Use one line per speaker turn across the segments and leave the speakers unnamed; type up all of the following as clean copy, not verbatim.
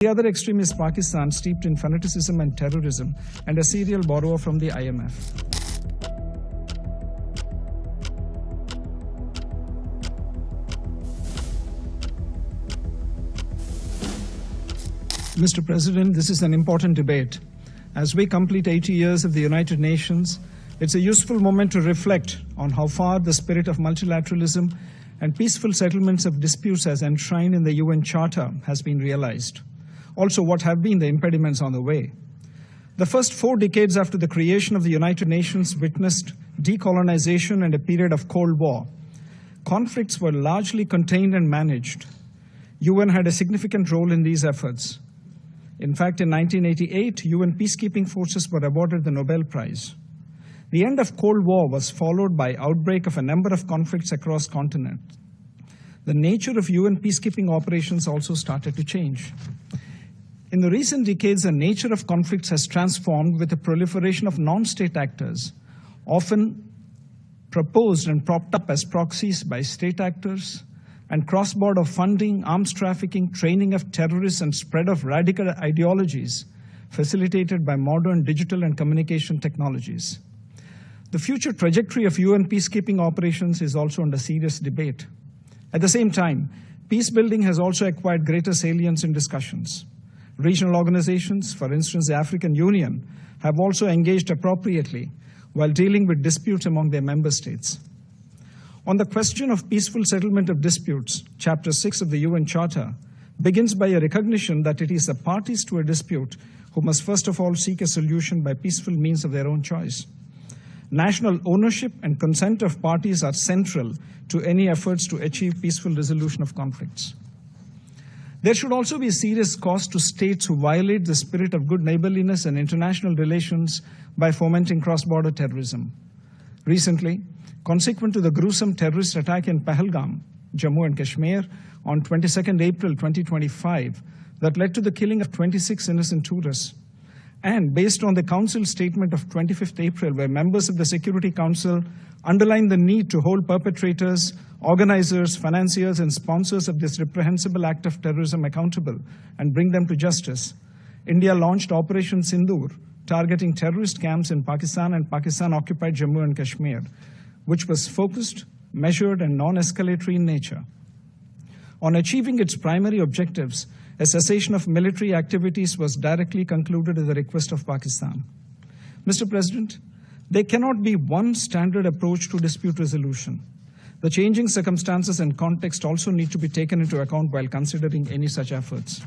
The other extreme is Pakistan, steeped in fanaticism and terrorism, and a serial borrower from the IMF. Mr. President, this is an important debate. As we complete 80 years of the United Nations, it's a useful moment to reflect on how far the spirit of multilateralism and peaceful settlements of disputes as enshrined in the UN Charter has been realized. Also, what have been the impediments on the way? The first 4 decades after the creation of the United Nations witnessed decolonization and a period of Cold War. Conflicts were largely contained and managed. UN had a significant role in these efforts. In fact, in 1988, UN peacekeeping forces were awarded the Nobel Prize. The end of Cold War was followed by outbreak of a number of conflicts across continents. The nature of UN peacekeeping operations also started to change. In the recent decades, the nature of conflicts has transformed with the proliferation of non-state actors, often proposed and propped up as proxies by state actors, and cross-border funding, arms trafficking, training of terrorists, and spread of radical ideologies facilitated by modern digital and communication technologies. The future trajectory of UN peacekeeping operations is also under serious debate. At the same time, peace building has also acquired greater salience in discussions. Regional organizations, for instance the African Union, have also engaged appropriately while dealing with disputes among their member states. On the question of peaceful settlement of disputes, Chapter 6 of the UN Charter begins by a recognition that it is the parties to a dispute who must first of all seek a solution by peaceful means of their own choice. National ownership and consent of parties are central to any efforts to achieve peaceful resolution of conflicts. There should also be a serious cost to states who violate the spirit of good neighborliness and international relations by fomenting cross-border terrorism. Recently, consequent to the gruesome terrorist attack in Pahalgam, Jammu and Kashmir, on 22nd April 2025, that led to the killing of 26 innocent tourists, and based on the Council statement of 25th April, where members of the Security Council underlined the need to hold perpetrators, organizers, financiers, and sponsors of this reprehensible act of terrorism accountable and bring them to justice, India launched Operation Sindoor, targeting terrorist camps in Pakistan and Pakistan-occupied Jammu and Kashmir, which was focused, measured, and non-escalatory in nature. On achieving its primary objectives, a cessation of military activities was directly concluded at the request of Pakistan. Mr. President, there cannot be one standard approach to dispute resolution. The changing circumstances and context also need to be taken into account while considering any such efforts.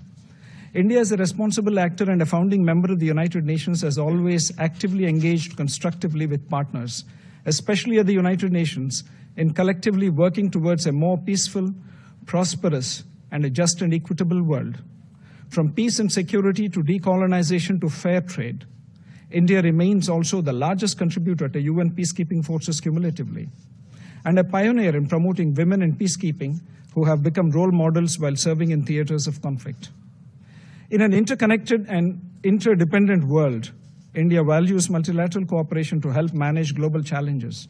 India, as a responsible actor and a founding member of the United Nations, has always actively engaged constructively with partners, especially at the United Nations, in collectively working towards a more peaceful, prosperous, and a just and equitable world. From peace and security to decolonization to fair trade, India remains also the largest contributor to UN peacekeeping forces cumulatively, and a pioneer in promoting women in peacekeeping who have become role models while serving in theaters of conflict. In an interconnected and interdependent world, India values multilateral cooperation to help manage global challenges,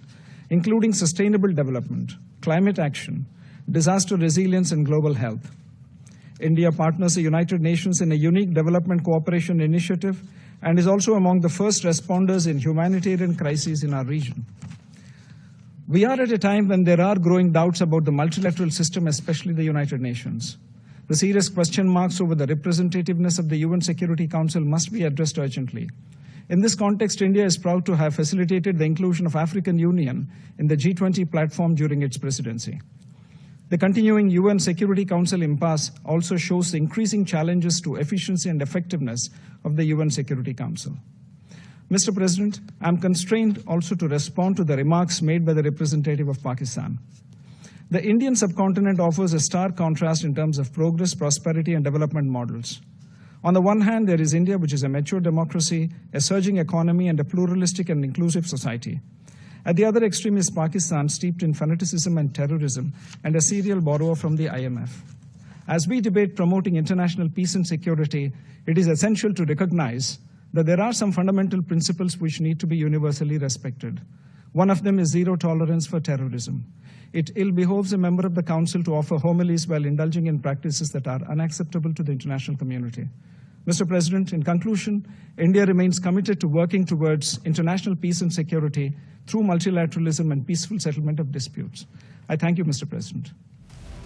including sustainable development, climate action, disaster resilience, and global health. India partners the United Nations in a unique development cooperation initiative and is also among the first responders in humanitarian crises in our region. We are at a time when there are growing doubts about the multilateral system, especially the United Nations. The serious question marks over the representativeness of the UN Security Council must be addressed urgently. In this context, India is proud to have facilitated the inclusion of African Union in the G20 platform during its presidency. The continuing UN Security Council impasse also shows the increasing challenges to efficiency and effectiveness of the UN Security Council. Mr. President, I am constrained also to respond to the remarks made by the representative of Pakistan. The Indian subcontinent offers a stark contrast in terms of progress, prosperity, and development models. On the one hand, there is India, which is a mature democracy, a surging economy, and a pluralistic and inclusive society. At the other extreme is Pakistan, steeped in fanaticism and terrorism, and a serial borrower from the IMF. As we debate promoting international peace and security, it is essential to recognize that there are some fundamental principles which need to be universally respected. One of them is zero tolerance for terrorism. It ill behoves a member of the Council to offer homilies while indulging in practices that are unacceptable to the international community. Mr. President, in conclusion, India remains committed to working towards international peace and security through multilateralism and peaceful settlement of disputes. I thank you, Mr. President.